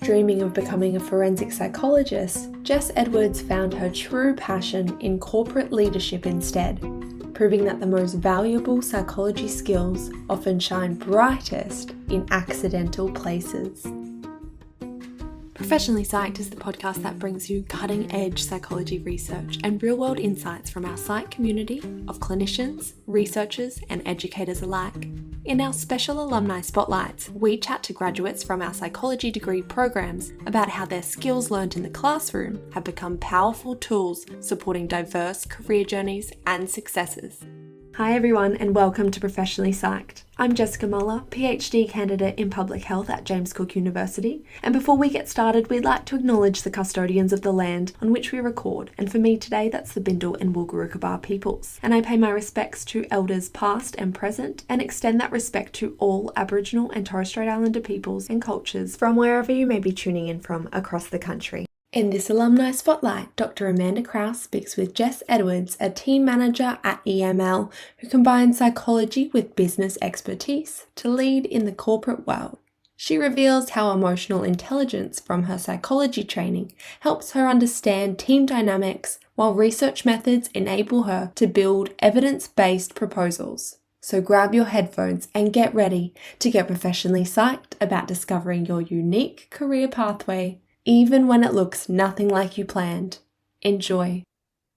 dreaming of becoming a forensic psychologist, Jess Edwards found her true passion in corporate leadership instead, proving that the most valuable psychology skills often shine brightest in accidental places. Professionally Psyched is the podcast that brings you cutting-edge psychology research and real-world insights from our psych community of clinicians, researchers, and educators alike. In our special alumni spotlights, we chat to graduates from our psychology degree programs about how their skills learned in the classroom have become powerful tools supporting diverse career journeys and successes. Hi everyone and welcome to Professionally Psyched. I'm Jessica Muller, PhD candidate in Public Health at James Cook University, and before we get started we'd like to acknowledge the custodians of the land on which we record, and for me today that's the Bindal and Wulgurukaba peoples. And I pay my respects to elders past and present and extend that respect to all Aboriginal and Torres Strait Islander peoples and cultures from wherever you may be tuning in from across the country. In this alumni spotlight, Dr. Amanda Krause speaks with Jess Edwards, a team manager at EML who combines psychology with business expertise to lead in the corporate world. She reveals how emotional intelligence from her psychology training helps her understand team dynamics, while research methods enable her to build evidence-based proposals. So grab your headphones and get ready to get professionally psyched about discovering your unique career pathway, even when it looks nothing like you planned. Enjoy.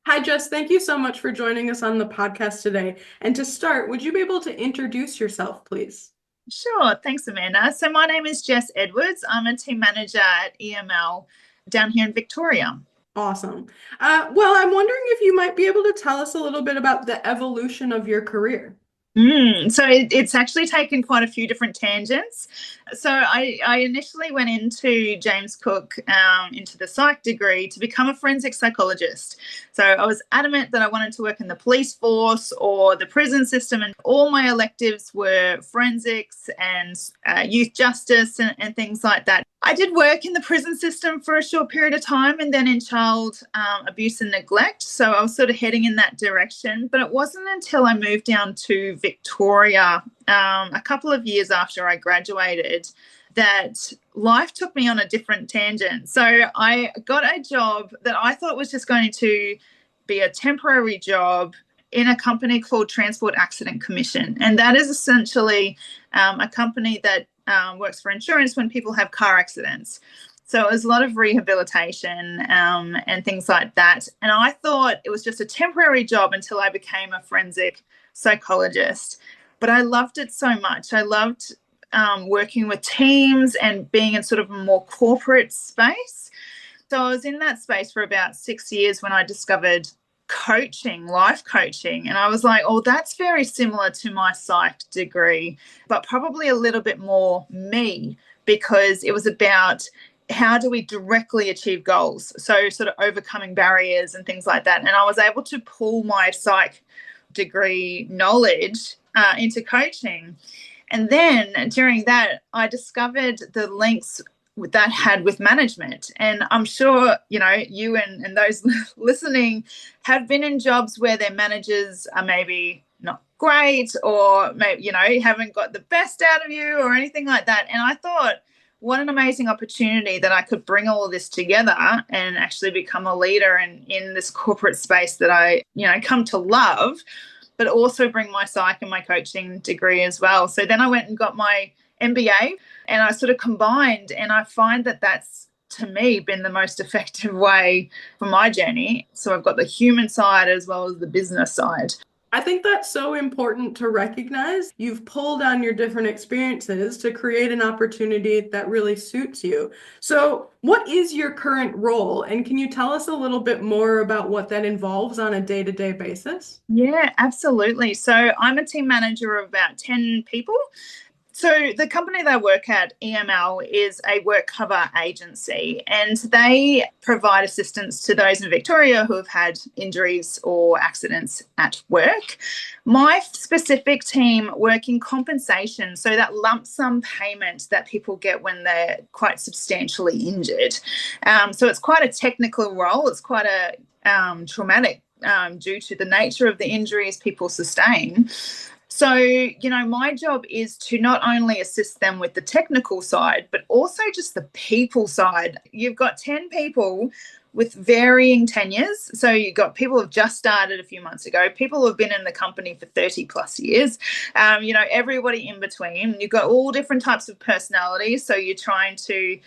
Hi, Jess. Thank you so much for joining us on the podcast today. And to start, would you be able to introduce yourself, please? Sure. Thanks, Amanda. So my name is Jess Edwards. I'm a team manager at EML down here in Victoria. Awesome. Well, I'm wondering if you might be able to tell us a little bit about the evolution of your career. So it's actually taken quite a few different tangents. So I initially went into James Cook, into the psych degree to become a forensic psychologist. So I was adamant that I wanted to work in the police force or the prison system, and all my electives were forensics and youth justice and things like that. I did work in the prison system for a short period of time and then in child abuse and neglect. So I was sort of heading in that direction. But it wasn't until I moved down to Victoria a couple of years after I graduated that life took me on a different tangent. So I got a job that I thought was just going to be a temporary job in a company called Transport Accident Commission. And that is essentially a company that works for insurance when people have car accidents. So it was a lot of rehabilitation and things like that. And I thought it was just a temporary job until I became a forensic psychologist. But I loved it so much. I loved working with teams and being in sort of a more corporate space. So I was in that space for about 6 years when I discovered coaching, life coaching. And I was like, oh, that's very similar to my psych degree, but probably a little bit more me, because it was about how do we directly achieve goals? So sort of overcoming barriers and things like that. And I was able to pull my psych degree knowledge into coaching. And then during that, I discovered the links that had with management. And I'm sure, you and those listening have been in jobs where their managers are maybe not great, or maybe, haven't got the best out of you or anything like that. And I thought, what an amazing opportunity that I could bring all of this together and actually become a leader in this corporate space that I, come to love, but also bring my psych and my coaching degree as well. So then I went and got my MBA and I sort of combined, and I find that that's, to me, been the most effective way for my journey. So I've got the human side as well as the business side. I think that's so important to recognize. You've pulled on your different experiences to create an opportunity that really suits you. So what is your current role? And can you tell us a little bit more about what that involves on a day-to-day basis? Yeah, absolutely. So I'm a team manager of about 10 people. So the company that I work at, EML, is a work cover agency, and they provide assistance to those in Victoria who have had injuries or accidents at work. My specific team work in compensation, so that lump sum payment that people get when they're quite substantially injured. So it's quite a technical role. It's quite a traumatic due to the nature of the injuries people sustain. So, my job is to not only assist them with the technical side, but also just the people side. You've got 10 people with varying tenures. So you've got people who have just started a few months ago, people who have been in the company for 30 plus years, everybody in between. You've got all different types of personalities. So you're trying to,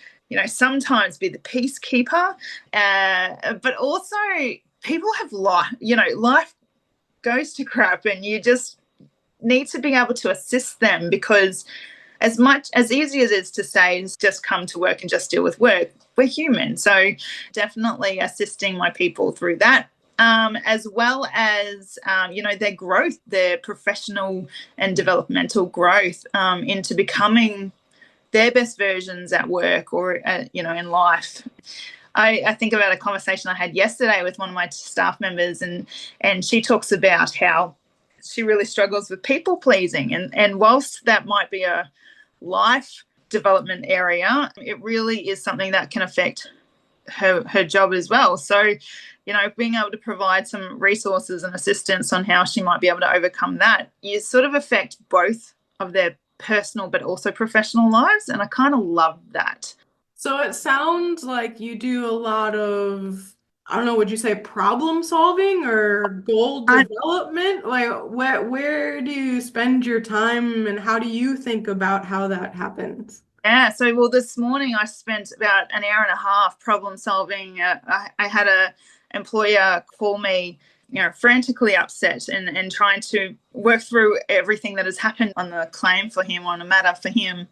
sometimes be the peacekeeper, but also people have life goes to crap, and you just need to be able to assist them, because as easy as it is to say, just come to work and just deal with work, we're human. So definitely assisting my people through that, as well as, their growth, their professional and developmental growth, into becoming their best versions at work or, in life. I think about a conversation I had yesterday with one of my staff members, and she talks about how she really struggles with people pleasing. And whilst that might be a life development area, it really is something that can affect her job as well. So, being able to provide some resources and assistance on how she might be able to overcome that, you sort of affect both of their personal but also professional lives. And I kind of love that. So it sounds like you do a lot of, I don't know, would you say problem solving or goal development? Like, where do you spend your time, and how do you think about how that happens? Yeah, so this morning I spent about an hour and a half problem solving. I had a employer call me, frantically upset and trying to work through everything that has happened on the claim for him, on a matter for him.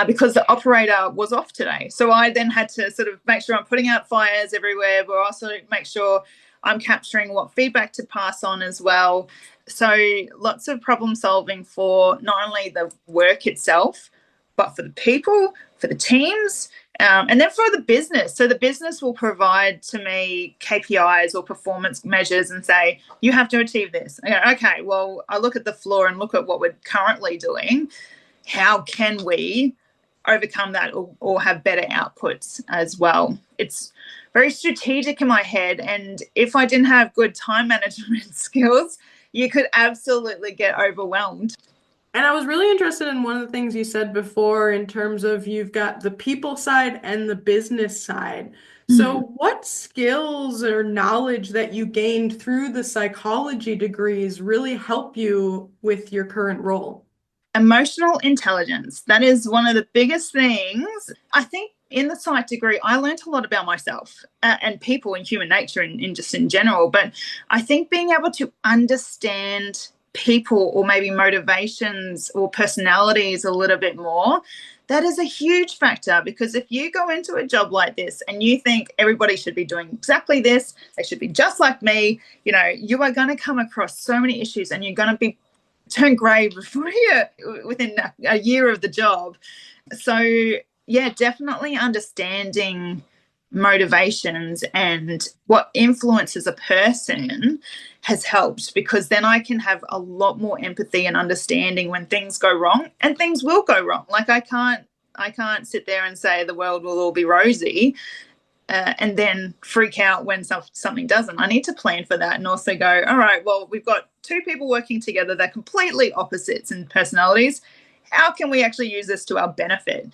Because the operator was off today. So I then had to sort of make sure I'm putting out fires everywhere, but also make sure I'm capturing what feedback to pass on as well. So lots of problem solving for not only the work itself, but for the people, for the teams, and then for the business. So the business will provide to me KPIs or performance measures and say, you have to achieve this. I go, okay, well, I look at the floor and look at what we're currently doing. How can we overcome that or have better outputs as well? It's very strategic in my head. And if I didn't have good time management skills, you could absolutely get overwhelmed. And I was really interested in one of the things you said before in terms of you've got the people side and the business side. So what skills or knowledge that you gained through the psychology degrees really help you with your current role? Emotional intelligence. That is one of the biggest things. I think in the psych degree, I learned a lot about myself and people and human nature in just in general. But I think being able to understand people or maybe motivations or personalities a little bit more, that is a huge factor, because if you go into a job like this and you think everybody should be doing exactly this, they should be just like me, you are going to come across so many issues, and you're going to be turn grey within a year of the job. So yeah, definitely understanding motivations and what influences a person has helped, because then I can have a lot more empathy and understanding when things go wrong, and things will go wrong. Like I can't sit there and say the world will all be rosy and then freak out when something doesn't. I need to plan for that and also go, all right, well, we've got two people working together. They're completely opposites in personalities. How can we actually use this to our benefit?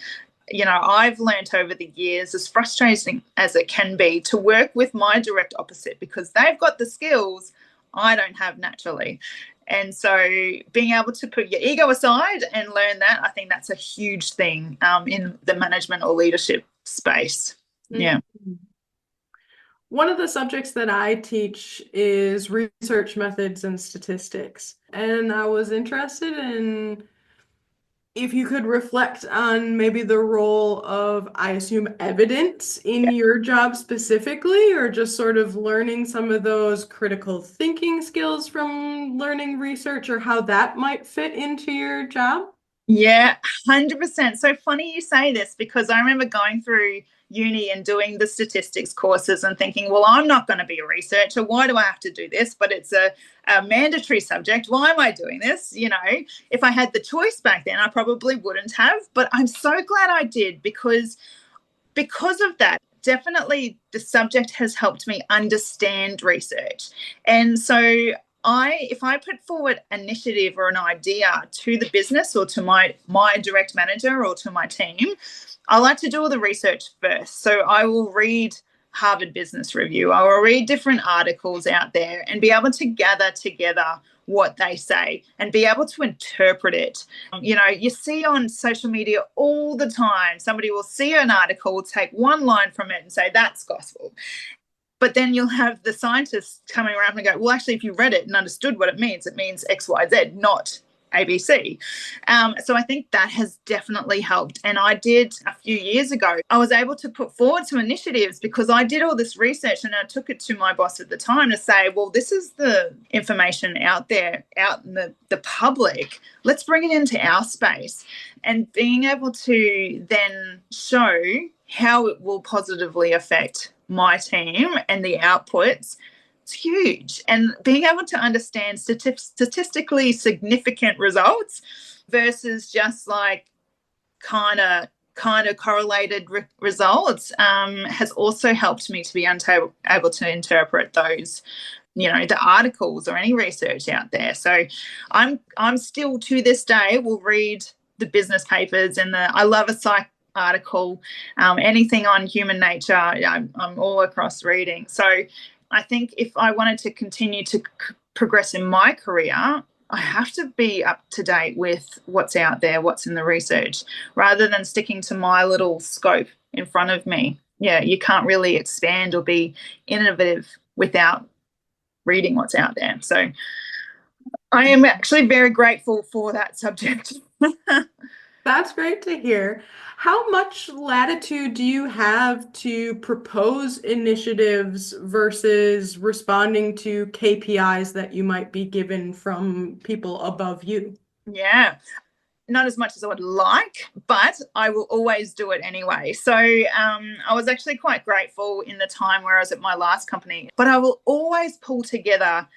I've learned over the years, as frustrating as it can be, to work with my direct opposite, because they've got the skills I don't have naturally. And so being able to put your ego aside and learn that, I think that's a huge thing in the management or leadership space. Yeah. One of the subjects that I teach is research methods and statistics. And I was interested in if you could reflect on maybe the role of, I assume, evidence in your job specifically, or just sort of learning some of those critical thinking skills from learning research, or how that might fit into your job. Yeah, 100%. So funny you say this, because I remember going through uni and doing the statistics courses and thinking, well, I'm not going to be a researcher. Why do I have to do this? But it's a mandatory subject. Why am I doing this? If I had the choice back then, I probably wouldn't have. But I'm so glad I did, because of that. Definitely the subject has helped me understand research. And so if I put forward initiative or an idea to the business or to my direct manager or to my team, I like to do all the research first. So I will read Harvard Business Review. I will read different articles out there and be able to gather together what they say and be able to interpret it. You see on social media all the time, somebody will see an article, take one line from it and say, that's gospel. But then you'll have the scientists coming around and go, well, actually, if you read it and understood what it means X, Y, Z, not ABC. So I think that has definitely helped. And I did a few years ago, I was able to put forward some initiatives because I did all this research and I took it to my boss at the time to say, well, this is the information out there, out in the public. Let's bring it into our space. And being able to then show how it will positively affect my team and the outputs, it's huge. And being able to understand statistically significant results versus just like kind of correlated results has also helped me to be able to interpret those, the articles or any research out there. So I'm still to this day will read the business papers and I love a psych article, anything on human nature, I'm all across reading. So I think if I wanted to continue to progress in my career, I have to be up to date with what's out there, what's in the research, rather than sticking to my little scope in front of me. Yeah, you can't really expand or be innovative without reading what's out there. So I am actually very grateful for that subject. That's great to hear. How much latitude do you have to propose initiatives versus responding to KPIs that you might be given from people above you? Yeah. Not as much as I would like, but I will always do it anyway. So I was actually quite grateful in the time where I was at my last company, but I will always pull together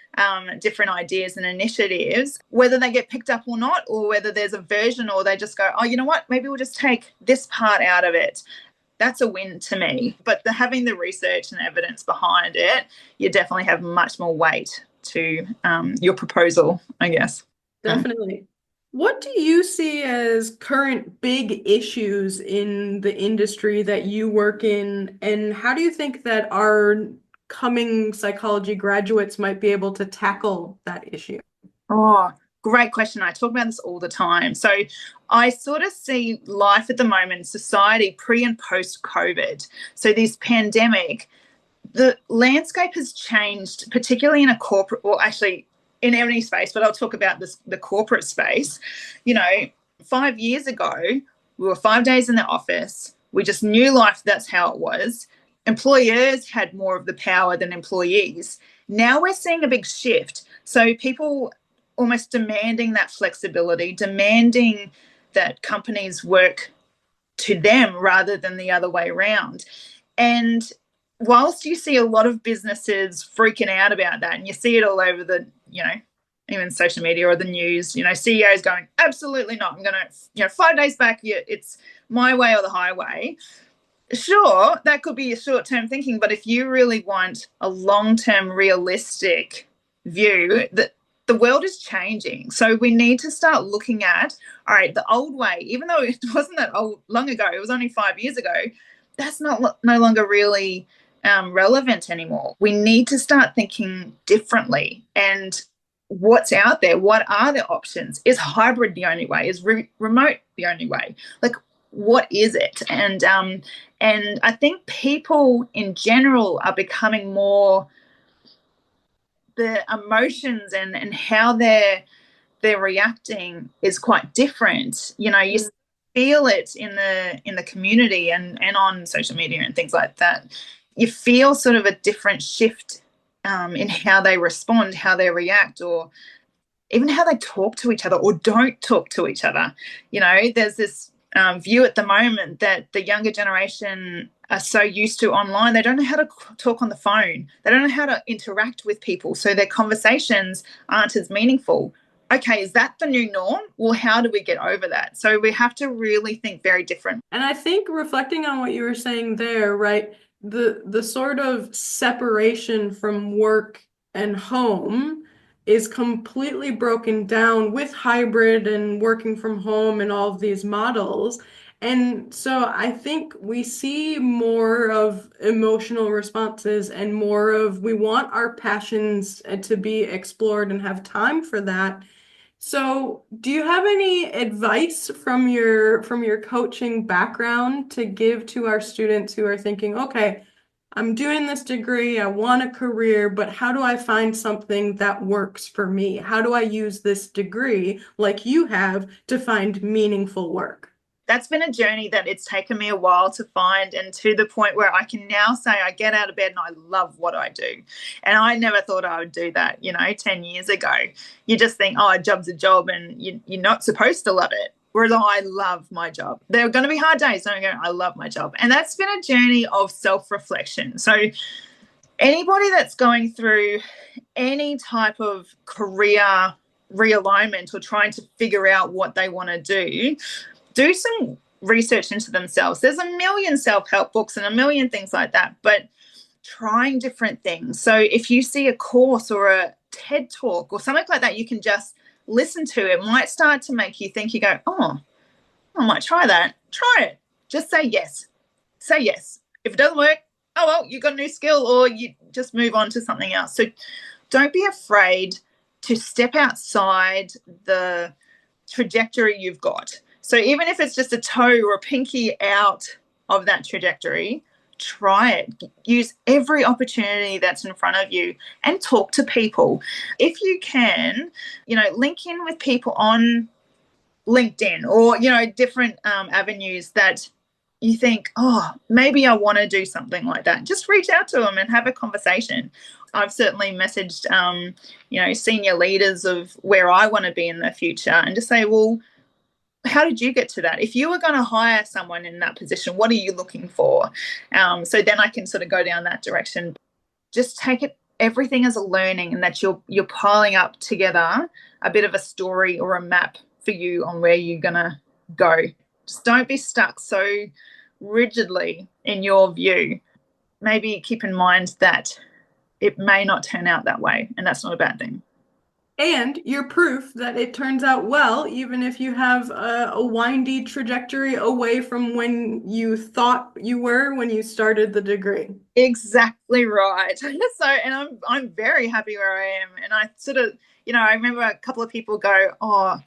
different ideas and initiatives, whether they get picked up or not, or whether there's a version or they just go, oh, you know what, maybe we'll just take this part out of it. That's a win to me. But having the research and evidence behind it, you definitely have much more weight to your proposal, I guess. Definitely. What do you see as current big issues in the industry that you work in, and how do you think that our coming psychology graduates might be able to tackle that issue? Oh, great question. I talk about this all the time. So I sort of see life at the moment, society pre and post COVID. So this pandemic, the landscape has changed, particularly in a corporate, well, actually in any space, but I'll talk about the corporate space. 5 years ago, we were 5 days in the office. We just knew life, that's how it was. Employers had more of the power than employees. Now we're seeing a big shift. So people almost demanding that flexibility, demanding that companies work to them rather than the other way around. And whilst you see a lot of businesses freaking out about that, and you see it all over the, even social media or the news, CEOs going, absolutely not. I'm going to, 5 days back, it's my way or the highway. Sure, that could be a short-term thinking, but if you really want a long-term realistic view, that the world is changing. So we need to start looking at, all right, the old way, even though it wasn't that long ago, it was only 5 years ago, that's no longer really relevant anymore. We need to start thinking differently. And what's out there? What are the options? Is hybrid the only way? Is remote the only way? Like, what is it? And I think people in general are becoming more, the emotions and how they're reacting is quite different. You feel it in the community and on social media and things like that. You feel sort of a different shift in how they respond, how they react, or even how they talk to each other or don't talk to each other. There's this view at the moment that the younger generation are so used to online, they don't know how to talk on the phone. They don't know how to interact with people. So their conversations aren't as meaningful. Okay, is that the new norm? Well, how do we get over that? So we have to really think very different. And I think reflecting on what you were saying there, right, the sort of separation from work and home is completely broken down with hybrid and working from home and all of these models. And so I think we see more of emotional responses and more of we want our passions to be explored and have time for that. So, do you have any advice from your coaching background to give to our students who are thinking, okay, I'm doing this degree, I want a career, but how do I find something that works for me? How do I use this degree like you have to find meaningful work? That's been a journey that it's taken me a while to find, and to the point where I can now say I get out of bed and I love what I do. And I never thought I would do that, 10 years ago. You just think, oh, a job's a job and you're not supposed to love it. Whereas I love my job. There are going to be hard days. Don't go, I love my job. And that's been a journey of self-reflection. So anybody that's going through any type of career realignment or trying to figure out what they want to do some research into themselves. There's a million self-help books and a million things like that, but trying different things. So if you see a course or a TED talk or something like that, you can just listen to it. Might start to make you think, you go, oh, I might try that. Try it. Just say yes. Say yes. If it doesn't work, oh, well, you've got a new skill, or you just move on to something else. So don't be afraid to step outside the trajectory you've got. So even if it's just a toe or a pinky out of that trajectory, try it. Use every opportunity that's in front of you and talk to people. If you can, link in with people on LinkedIn or, different avenues that you think, oh, maybe I want to do something like that. Just reach out to them and have a conversation. I've certainly messaged, senior leaders of where I want to be in the future and just say, well, how did you get to that? If you were going to hire someone in that position, what are you looking for? So then I can sort of go down that direction. Just take everything as a learning, and that you're piling up together a bit of a story or a map for you on where you're going to go. Just don't be stuck so rigidly in your view. Maybe keep in mind that it may not turn out that way, and that's not a bad thing. And you're proof that it turns out well, even if you have a windy trajectory away from when you thought you were when you started the degree. Exactly right. So, and I'm very happy where I am. And I sort of, I remember a couple of people go, oh,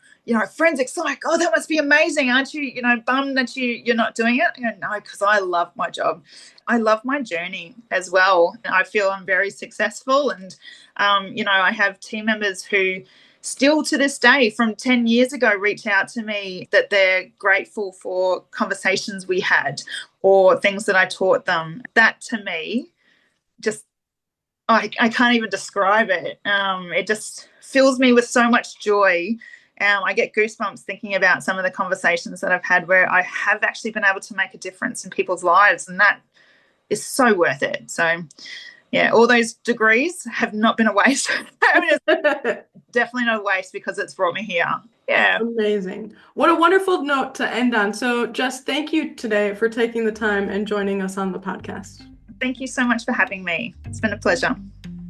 forensic psych, oh, that must be amazing. Aren't you, bummed that you're not doing it? I go, no, because I love my job. I love my journey as well. I feel I'm very successful. And, I have team members who still to this day from 10 years ago reach out to me that they're grateful for conversations we had or things that I taught them. That to me, just, I can't even describe it. It just fills me with so much joy. I get goosebumps thinking about some of the conversations that I've had where I have actually been able to make a difference in people's lives, and that is so worth it. So, yeah, all those degrees have not been a waste. I mean, it's definitely not a waste because it's brought me here. Yeah. Amazing. What a wonderful note to end on. So, Jess, thank you today for taking the time and joining us on the podcast. Thank you so much for having me. It's been a pleasure.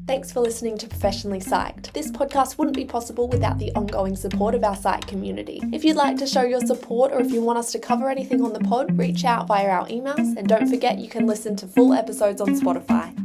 Thanks for listening to Professionally Psyched. This podcast wouldn't be possible without the ongoing support of our Psych community. If you'd like to show your support, or if you want us to cover anything on the pod, reach out via our emails, and don't forget you can listen to full episodes on Spotify.